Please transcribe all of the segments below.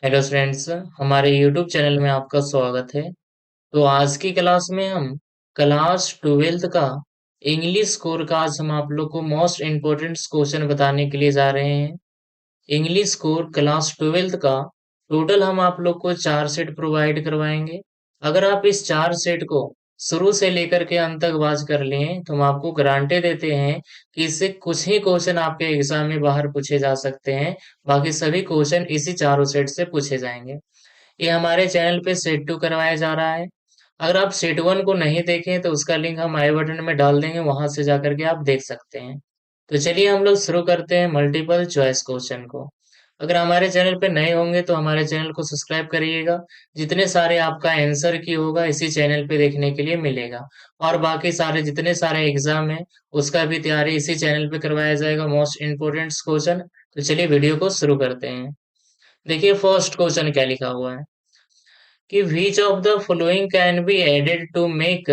Hello friends, हमारे YouTube channel में आपका स्वागत है। तो आज की क्लास में हम क्लास ट्वेल्थ का इंग्लिश स्कोर का आज हम आप लोग को मोस्ट इम्पोर्टेंट क्वेश्चन बताने के लिए जा रहे हैं। इंग्लिश स्कोर क्लास ट्वेल्थ का टोटल हम आप लोग को 4 सेट प्रोवाइड करवाएंगे। अगर आप इस 4 सेट को शुरू से लेकर के अंत तक वाच कर लिए तो हम आपको गारंटी देते हैं कि इससे कुछ ही क्वेश्चन आपके एग्जाम में बाहर पूछे जा सकते हैं। बाकी सभी क्वेश्चन इसी चारों सेट से पूछे जाएंगे। ये हमारे चैनल पे सेट 2 करवाया जा रहा है। अगर आप सेट 1 को नहीं देखें तो उसका लिंक हम आई बटन में डाल देंगे, वहां से जाकर के आप देख सकते हैं। तो चलिए हम लोग शुरू करते हैं मल्टीपल चॉइस क्वेश्चन को। अगर हमारे चैनल पे नए होंगे तो हमारे चैनल को सब्सक्राइब करिएगा। जितने सारे आपका आंसर की होगा इसी चैनल पे देखने के लिए मिलेगा। और बाकी सारे जितने सारे एग्जाम है उसका भी तैयारी इसी चैनल पे करवाया जाएगा, मोस्ट इम्पोर्टेंट क्वेश्चन। तो चलिए वीडियो को शुरू करते हैं। देखिए फर्स्ट क्वेश्चन क्या लिखा हुआ है कि which of the following can be added to make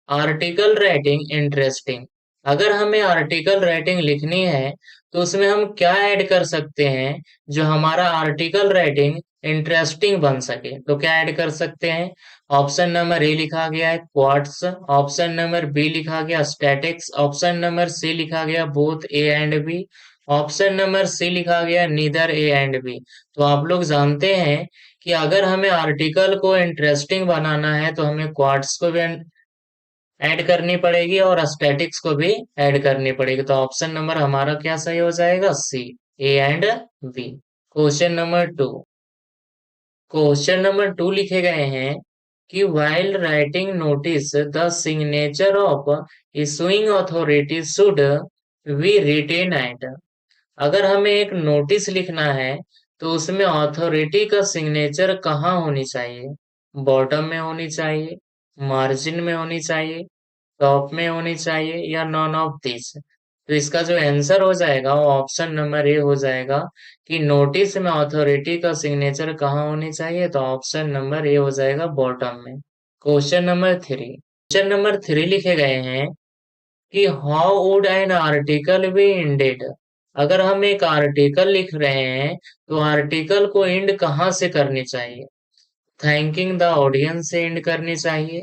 article writing interesting। अगर हमें आर्टिकल राइटिंग लिखनी है तो उसमें हम क्या ऐड कर सकते हैं जो हमारा आर्टिकल राइटिंग इंटरेस्टिंग बन सके। तो क्या ऐड कर सकते हैं। ऑप्शन नंबर ए लिखा गया है क्वार्ट्स, ऑप्शन नंबर बी लिखा गया स्टैटिक्स, ऑप्शन नंबर सी लिखा गया both A and B, option number C लिखा गया नीदर ए एंड बी। तो आप लोग जानते हैं कि अगर हमें आर्टिकल को इंटरेस्टिंग बनाना है तो हमें क्वार्ट्स को भी ऐड करनी पड़ेगी और स्टैटिक्स को भी ऐड करनी पड़ेगी। तो ऑप्शन नंबर हमारा क्या सही हो जाएगा, C, A and B. Question number 2 लिखे गए हैं कि while writing notice the signature of issuing authority should be written at. अगर हमें एक नोटिस लिखना है तो उसमें अथॉरिटी का सिग्नेचर कहाँ होनी चाहिए। बॉटम में होनी चाहिए, मार्जिन में होनी चाहिए, टॉप में होनी चाहिए या नॉन ऑफ दिस। तो इसका जो आंसर हो जाएगा वो ऑप्शन नंबर ए हो जाएगा कि नोटिस में अथॉरिटी का सिग्नेचर कहाँ होनी चाहिए। तो ऑप्शन नंबर ए हो जाएगा बॉटम में। क्वेश्चन नंबर 3 लिखे गए हैं कि how would an article be ended. अगर हम एक आर्टिकल लिख रहे हैं तो आर्टिकल को इंड कहाँ से करनी चाहिए। थैंकिंग द ऑडियंस से इंड करनी चाहिए,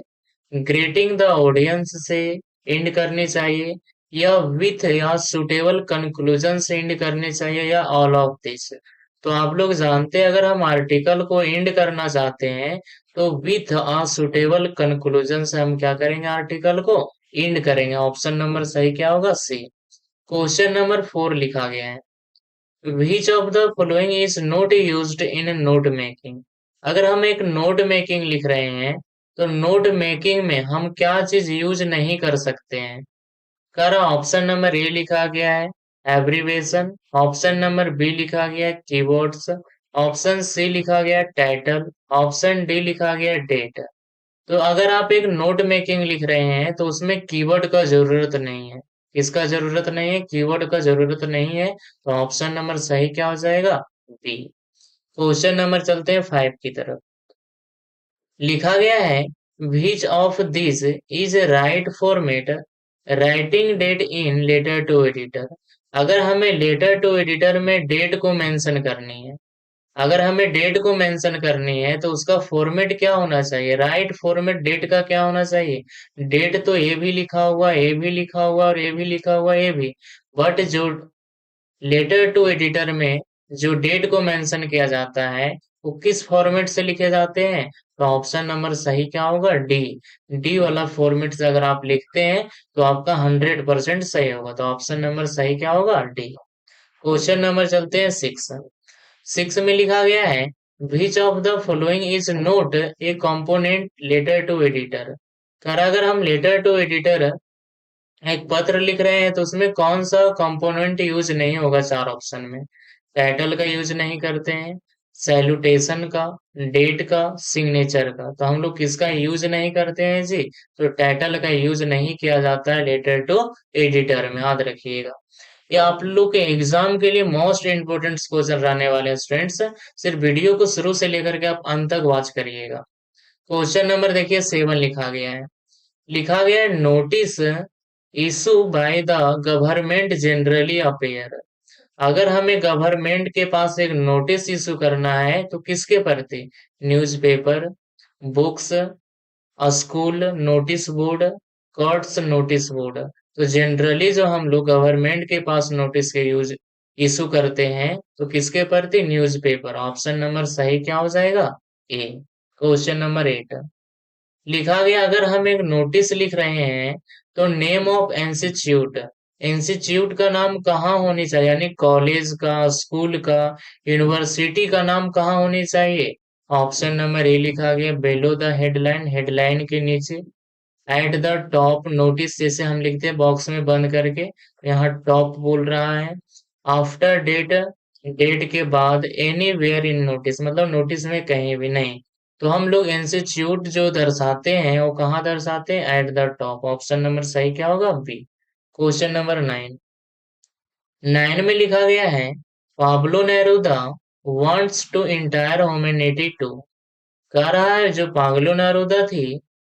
ग्रीटिंग द ऑडियंस से इंड करनी चाहिए, या विथ या सुटेबल कंक्लूजन से इंड करनी चाहिए, या ऑल ऑफ दिस। तो आप लोग जानते हैं अगर हम आर्टिकल को इंड करना चाहते हैं तो विथ अ सुटेबल कंक्लूजन से हम क्या करेंगे, आर्टिकल को इंड करेंगे। ऑप्शन नंबर सही क्या होगा, सी। क्वेश्चन नंबर 4 लिखा गया है which of the following is not used in note making। अगर हम एक नोट मेकिंग लिख रहे हैं तो नोट मेकिंग में हम क्या चीज यूज नहीं कर सकते हैं। कर ऑप्शन नंबर ए लिखा गया है एब्रीवेशन, ऑप्शन नंबर बी लिखा गया है कीबोर्ड्स, ऑप्शन सी लिखा गया है टाइटल, ऑप्शन डी लिखा गया है डेट। तो अगर आप एक नोट मेकिंग लिख रहे हैं तो उसमें कीवर्ड का जरूरत नहीं है। किसका जरूरत नहीं है, कीवर्ड का जरूरत नहीं है। तो ऑप्शन नंबर सही क्या हो जाएगा, बी। क्वेश्चन नंबर चलते हैं 5 की तरफ। लिखा गया है which of this is right format writing date in letter to editor. अगर हमें लेटर टू एडिटर में डेट को मेंशन करनी है, अगर हमें डेट को मेंशन करनी है तो उसका फॉर्मेट क्या होना चाहिए, राइट फॉर्मेट डेट का क्या होना चाहिए। डेट तो ए भी लिखा हुआ, ए भी लिखा हुआ और ए भी लिखा हुआ, ए भी। बट जो लेटर टू एडिटर में जो डेट को मेंशन किया जाता है वो किस फॉर्मेट से लिखे जाते हैं। तो ऑप्शन नंबर सही क्या होगा, डी। डी वाला फॉर्मेट से अगर आप लिखते हैं तो आपका 100% सही होगा। तो ऑप्शन नंबर सही क्या होगा, डी। क्वेश्चन नंबर चलते हैं 6 में लिखा गया है which of the following is not a component letter to editor. कर अगर हम लेटर टू एडिटर एक पत्र लिख रहे हैं तो उसमें कौन सा कंपोनेंट यूज नहीं होगा। 4 ऑप्शन में टाइटल का यूज नहीं करते हैं, सैल्यूटेशन का, डेट का, सिग्नेचर का। तो हम लोग किसका यूज नहीं करते हैं जी, तो टाइटल का यूज नहीं किया जाता है लेटर टू एडिटर में, याद रखिएगा। ये आप लोग के एग्जाम के लिए मोस्ट इंपोर्टेंट क्वेश्चन रहने वाले हैं स्टूडेंट्स। सिर्फ वीडियो को शुरू से लेकर के आप अंत तक वॉच करिएगा। क्वेश्चन नंबर देखिए 7 लिखा गया है। लिखा गया है notice issue by the government generally appear. अगर हमें गवर्नमेंट के पास एक नोटिस इशू करना है तो किसके प्रति? Newspaper, books, school notice board, courts notice board. तो जनरली जो हम लोग गवर्नमेंट के पास नोटिस के यूज इशू करते हैं तो किसके प्रति? न्यूज़पेपर। ऑप्शन नंबर सही क्या हो जाएगा? ए। क्वेश्चन नंबर 8 लिखा गया, अगर हम एक नोटिस लिख रहे हैं तो नेम ऑफ इंस्टीट्यूट, इंस्टीट्यूट का नाम कहाँ होनी चाहिए, यानी कॉलेज का, स्कूल का, यूनिवर्सिटी का नाम कहाँ होनी चाहिए? ऑप्शन नंबर ए लिखा गया बिलो द हेडलाइन, हेडलाइन के नीचे। एट द टॉप, नोटिस जैसे हम लिखते हैं बॉक्स में बंद करके, यहाँ टॉप बोल रहा है। आफ्टर डेट, डेट के बाद। एनी वेयर इन नोटिस, मतलब नोटिस में कहीं भी नहीं। तो हम लोग इंस्टीट्यूट जो दर्शाते हैं वो कहाँ दर्शाते हैं? At the top. Option number सही क्या होगा? बी। क्वेश्चन नंबर 9, 9 में लिखा गया है Pablo Neruda wants to entire humanity to, कह रहा है जो पाब्लो नेरुदा थी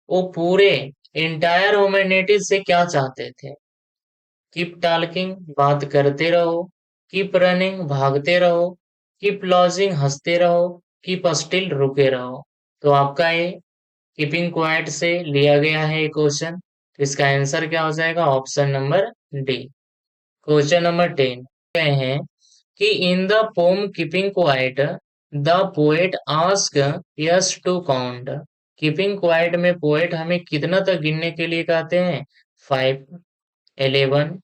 वो पूरे इंटायर ह्यूमैनिटी से क्या चाहते थे? कीप टॉकिंग, बात करते रहो। कीप रनिंग, भागते रहो। कीप लॉजिंग, हंसते रहो। कीप स्टिल, रुके रहो। तो आपका ये कीपिंग क्वाइट से लिया गया है ये क्वेश्चन। तो इसका आंसर क्या हो जाएगा? Option number D. Question number 10 कहे हैं कि in the poem keeping quiet the poet ask us to count. Keeping quiet में पोएट हमें कितना तक गिनने के लिए कहते हैं? 5, 11,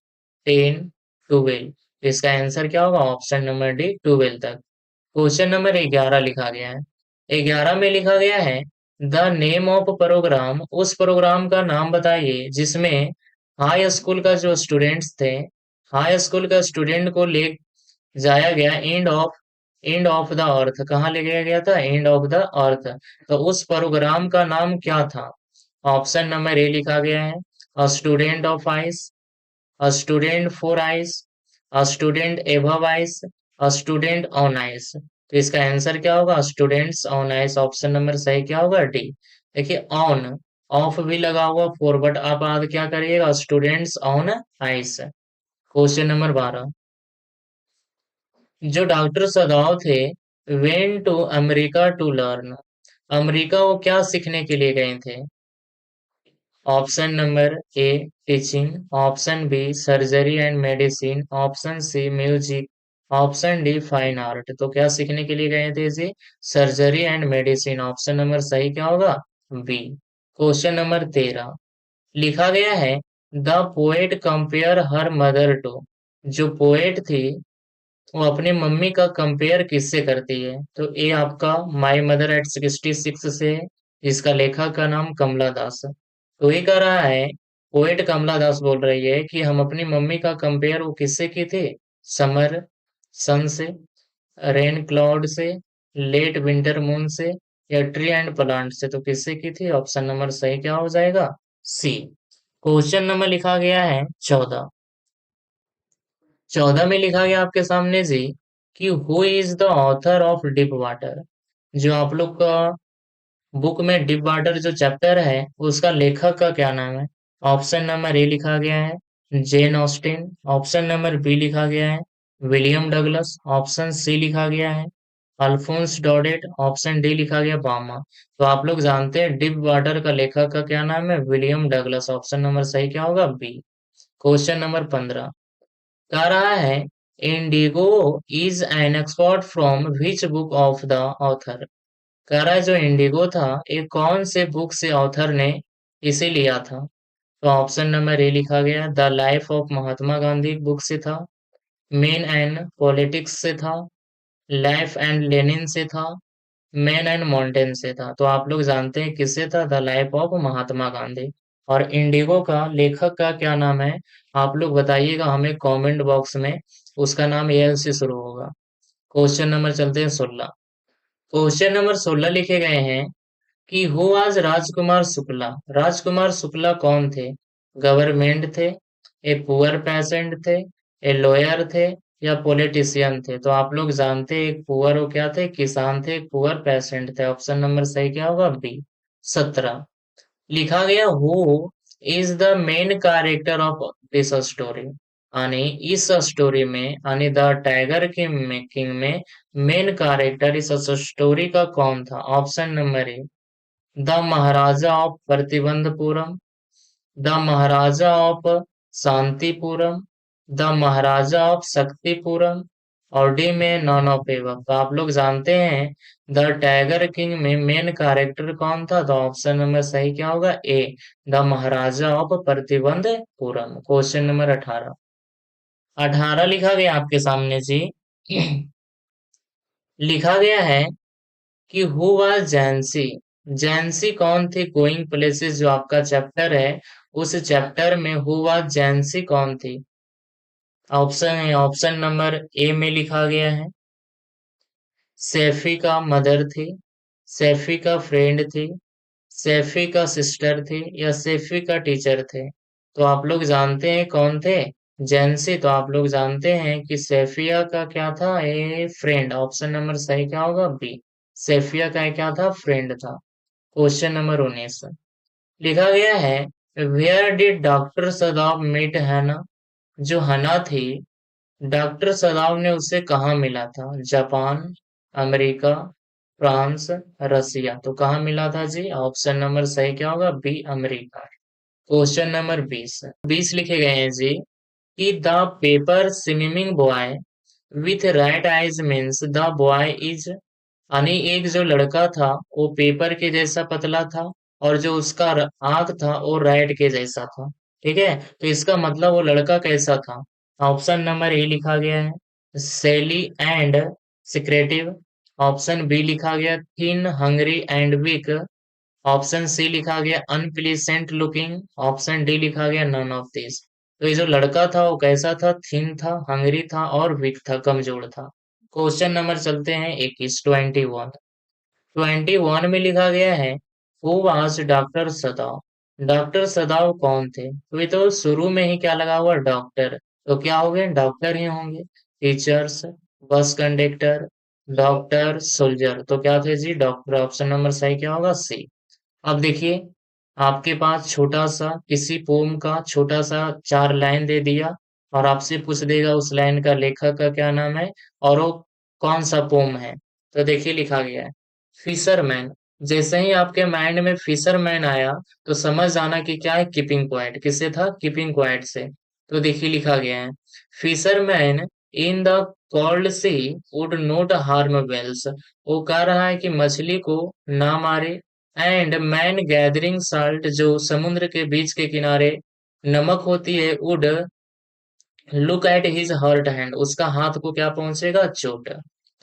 10, 12। इसका आंसर क्या होगा? ऑप्शन नंबर डी, 12 तक। क्वेश्चन नंबर 11 लिखा गया है। 11 में लिखा गया है द नेम ऑफ प्रोग्राम, उस प्रोग्राम का नाम बताइए जिसमें हाई स्कूल का जो स्टूडेंट्स थे, हाई स्कूल का स्टूडेंट को ले जाया गया एंड ऑफ द अर्थ। कहाँ ले गया गया था? End of the earth. तो उस प्रोग्राम का नाम क्या था? ऑप्शन नंबर ए लिखा गया है a student of ice, a student for ice, a student above ice, a student on ice। तो इसका आंसर क्या होगा? Students on ice. Option number सही क्या होगा? डी। देखिए ऑन, ऑफ भी लगा हुआ फोर, बट आप आज क्या करिएगा? Students on ice. Question number 12, जो डॉक्टर सदाव थे went to America to learn, America वो क्या सीखने के लिए गए थे? Option number A teaching, option B surgery and medicine, option C music, option D fine art. तो क्या सीखने के लिए गए थे जी? Surgery and medicine. Option number सही क्या होगा? बी। क्वेश्चन नंबर 13 लिखा गया है the poet compare her mother to, जो पोएट थी वो अपनी मम्मी का कंपेयर किससे करती है? तो ए आपका माय मदर एट 66 से है, जिसका लेखक का नाम कमला दास है। तो ये कह रहा है, पोएट कमला दास बोल रही है कि हम अपनी मम्मी का कंपेयर वो किससे की थी? समर सन से, रेन क्लाउड से, लेट विंटर मून से, या ट्री एंड प्लांट से। तो किससे की थी? ऑप्शन नंबर सही क्या हो जाएगा? सी। क्वेश्चन नंबर लिखा गया है 14, 14 में लिखा गया आपके सामने जी कि who is the author of deep water, जो आप लोग का बुक में डीप वाटर जो चैप्टर है उसका लेखक का क्या नाम है? ऑप्शन नंबर ए लिखा गया है Jane Austen, option number B लिखा गया है विलियम डगलस, ऑप्शन सी लिखा गया है अल्फोंस डॉडेट, ऑप्शन डी लिखा गया बामा। तो आप लोग जानते हैं डीप वाटर का लेखक का क्या नाम है? William Douglas. ऑप्शन नंबर सही क्या होगा? बी। क्वेश्चन नंबर 15 कह रहा है Indigo is an export from which book of the author, कह रहा है जो इंडिगो था ये कौन से बुक से ऑथर ने इसे लिया था? तो ऑप्शन नंबर ए लिखा गया the life of Mahatma Gandhi book से था, मेन एंड पॉलिटिक्स से था, लाइफ एंड लेनिन से था, मैन एंड माउंटेन से था। तो आप लोग जानते हैं किससे था? The life of Mahatma Gandhi. और इंडिगो का लेखक का क्या नाम है? आप लोग बताइएगा हमें कमेंट बॉक्स में। उसका नाम एल से शुरू होगा। क्वेश्चन नंबर चलते हैं 16, क्वेश्चन नंबर 16 लिखे गए हैं कि हु आज राजकुमार शुक्ला, राजकुमार शुक्ला कौन थे? गवर्नमेंट थे, ए पुअर पेशेंट थे, ए लॉयर थे, या पॉलिटिशियन थे? तो आप लोग जानते हैं एक पुअर वो क्या थे? किसान थे। एक पुअर पेशेंट थे। ऑप्शन नंबर सही क्या होगा? बी। 17 लिखा गया who is the main character of this story, यानी इस स्टोरी में यानी द टाइगर किंग में मेन कैरेक्टर इस स्टोरी का कौन था? Option number A, the Maharaja of Pratibandapuram, the Maharaja of Shantipuram, the Maharaja of Shaktipuram, और डी में नॉन ऑफ एवं। तो आप लोग जानते हैं द टाइगर किंग में मेन कैरेक्टर कौन था? तो ऑप्शन नंबर सही क्या होगा? A, the Maharaja of Pratibandhapuram. Question number 18। 18 लिखा गया आपके सामने जी। लिखा गया है कि हु वाज जैंसी। जैंसी कौन थी? गोइंग प्लेसेस जो आपका चैप्टर है, उस चैप्टर में हु वाज जैंसी कौन थी? ऑप्शन है, ऑप्शन नंबर ए में लिखा गया है सैफी का मदर थी, सैफी का फ्रेंड थी, सैफी का सिस्टर थी, या सैफी का टीचर थे। तो आप लोग जानते हैं कौन थे? जैंसी। तो आप लोग जानते हैं कि सैफिया का क्या था? ए फ्रेंड। ऑप्शन नंबर सही क्या होगा? बी, सैफिया का क्या था? फ्रेंड था। क्वेश्चन नंबर 19 लिखा गया है where did doctor Sadab meet हैना। जो हना थी, डॉक्टर सदाब ने उसे कहाँ मिला था? जापान, अमेरिका, फ्रांस, रसिया। तो कहाँ मिला था जी? ऑप्शन नंबर सही क्या होगा? B, America. क्वेश्चन नंबर 20 20 लिखे गए हैं जी कि the paper swimming boy with red eyes means the boy is. यानी एक जो लड़का था वो पेपर के जैसा पतला था, और जो उसका आंख था वो रेड के जैसा था। ठीक है, तो इसका मतलब वो लड़का कैसा था? ऑप्शन नंबर ए लिखा गया है सेली एंड सिक्रेटिव, ऑप्शन बी लिखा गया thin hungry and weak, option C लिखा गया अनप्लीसेंट लुकिंग, ऑप्शन डी लिखा गया नन ऑफ दिस। तो ये जो लड़का था वो कैसा था? थिन था, हंगरी था और वीक था, कमजोर था। क्वेश्चन नंबर चलते हैं 21 21। 21 में लिखा गया है हु वाज डॉक्टर सदाव। डॉक्टर सदाव कौन थे? तो ये तो शुरू में ही क्या लगा हुआ? डॉक्टर। तो क्या हो गए? डॉक्टर ही होंगे। Teachers, bus conductor, doctor, soldier. तो क्या थे जी? डॉक्टर। ऑप्शन नंबर सही क्या होगा? सी। अब देखिए, आपके पास छोटा सा किसी पोम का छोटा सा 4 लाइन दे दिया, और आपसे पूछ देगा उस लाइन का लेखक का क्या नाम है और वो कौन सा पोम है। तो देखिए लिखा गया है फिशरमैन। जैसे ही आपके माइंड में फिशरमैन आया तो समझ जाना कि क्या है? Keeping quiet. किससे था? कीपिंग क्वाइट से। तो देखिए लिखा गया है fisherman in the cold sea would not harm whales. वो कह रहा है कि मछली को ना मारे। एंड मैन गैदरिंग साल्ट, जो समुद्र के बीच के किनारे नमक होती है, would look at his hurt hand, उसका हाथ को क्या पहुंचेगा? चोट।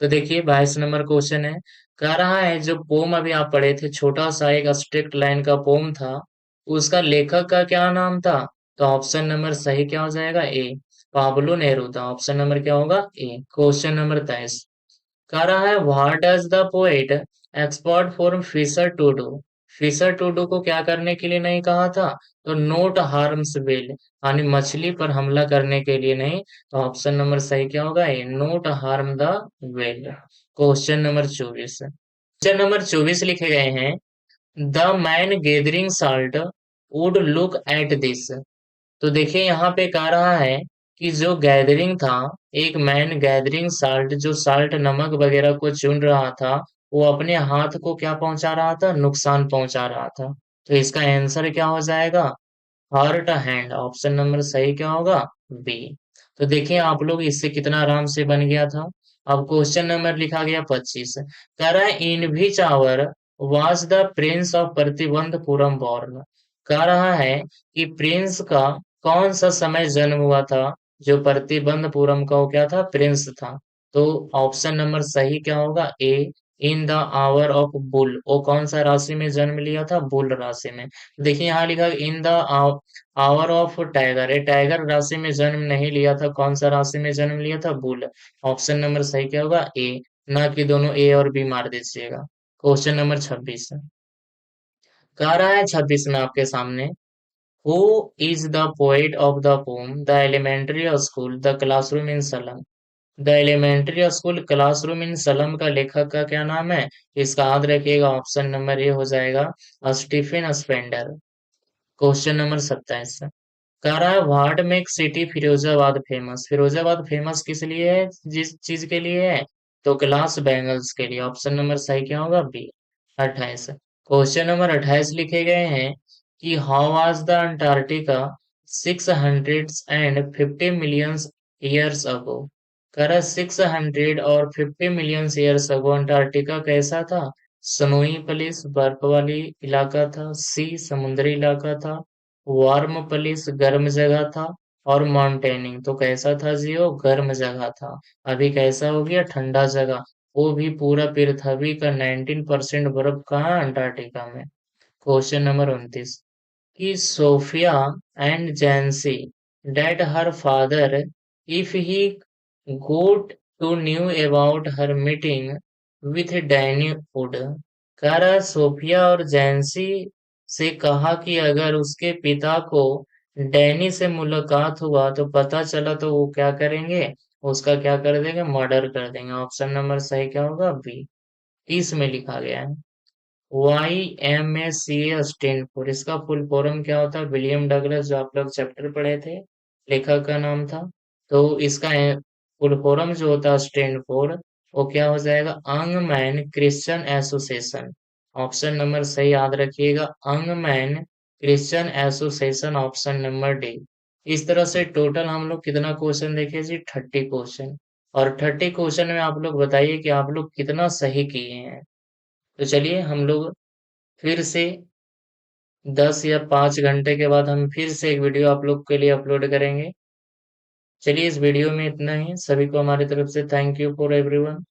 तो देखिए 22 नंबर क्वेश्चन है, कह रहा है जो पोम अभी आप पढ़े थे, छोटा सा एक स्ट्रिक्ट लाइन का पोम था, उसका लेखक का क्या नाम था? तो ऑप्शन नंबर सही क्या हो जाएगा? ए, पाब्लो नेहरू था। ऑप्शन नंबर क्या होगा? ए। क्वेश्चन नंबर 23 कह रहा है what does the poet expect for fisher to do. Fisher to do को क्या करने के लिए नहीं कहा था? तो नोट हार्म्स वेल, यानी मछली पर हमला करने के लिए नहीं। तो ऑप्शन नंबर सही क्या होगा? A, not harm the well. Question number 24। Question number 24 लिखे गए हैं the man gathering salt would look at this. तो देखिए यहाँ पे कह रहा है कि जो गैदरिंग था, एक मैन गैदरिंग साल्ट, जो साल्ट नमक वगैरह को चुन रहा था, वो अपने हाथ को क्या पहुंचा रहा था? नुकसान पहुंचा रहा था। तो इसका आंसर क्या हो जाएगा? Hurt hand. ऑप्शन नंबर सही क्या होगा? बी। तो देखिए आप लोग इससे कितना आराम से बन गया था। अब क्वेश्चन नंबर लिखा गया 25, कह रहा है in which hour was the prince of Pratibandhapuram born. कह रहा है कि प्रिंस का कौन सा समय जन्म हुआ था? जो प्रतिबंधपुरम का वो क्या था? प्रिंस था। तो ऑप्शन नंबर सही क्या होगा? A, in the hour of bull. वो कौन सा राशि में जन्म लिया था? बुल राशि में। देखिए यहाँ लिखा इन the hour of tiger, A tiger राशि में जन्म नहीं लिया था। कौन सा राशि में जन्म लिया था? बुल। ऑप्शन नंबर सही क्या होगा? ए। ना कि दोनों ए और बी मार दीजिएगा। क्वेश्चन नंबर 26 कह रहा है 26 में आपके सामने who is the poet of the poem the elementary school the classroom in slum. The elementary school classroom in slum का लेखक का क्या नाम है? इसका याद रखिएगा, ऑप्शन नंबर ए हो जाएगा स्टीफन स्पेंडर। क्वेश्चन नंबर 27 कह रहा है what make city Firozabad famous. Firozabad famous किस लिए है, जिस चीज के लिए है? तो ग्लास बैंगल्स के लिए। ऑप्शन नंबर सही क्या होगा? बी, 28। क्वेश्चन नंबर 28 लिखे गए हैं कि how was the Antarctica 650 million years ago. कह रहा 650 ईयर्स अगो अंटार्कटिका कैसा था? स्नोई प्लेस, बर्फ वाली इलाका था। सी, समुद्री इलाका था। वार्म प्लेस, गर्म जगह था। और माउंटेनिंग, तो कैसा था जियो? गर्म जगह था। अभी कैसा हो गया? ठंडा जगह। वो भी पूरा पृथ्वी का 19% बर्फ कहाँ? अंटार्कटिका में। क्वेश्चन नंबर 29 कि Sophia and Jansie date her father if he got to knew about her meeting with Danny Wood. कह रहा है सोफिया और जैंसी से कहा कि अगर उसके पिता को डैनी से मुलाकात हुआ तो पता चला तो वो क्या करेंगे? उसका क्या कर देंगे? मर्डर कर देंगे। ऑप्शन नंबर सही क्या होगा? बी, 30 में लिखा गया है। YMCA स्टैनफोर्ड, इसका फुल फॉर्म क्या होता है? विलियम डगलस, जो आप लोग चैप्टर पढ़े थे, लेखक का नाम था। तो इसका फुल फॉर्म जो होता है स्टैनफोर्ड, वो क्या हो जाएगा? Young man Christian association. Option number सही याद रखिएगा, young man Christian association, option number D. इस तरह से टोटल हम लोग कितना क्वेश्चन देखे जी? 30 क्वेश्चन। और 30 क्वेश्चन में आप लोग बताइए कि आप लोग कितना सही किए हैं। तो चलिए हम लोग फिर से 10 या 5 घंटे के बाद हम फिर से एक वीडियो आप लोग के लिए अपलोड करेंगे। चलिए इस वीडियो में इतना ही। सभी को हमारी तरफ से थैंक यू फॉर एवरीवन।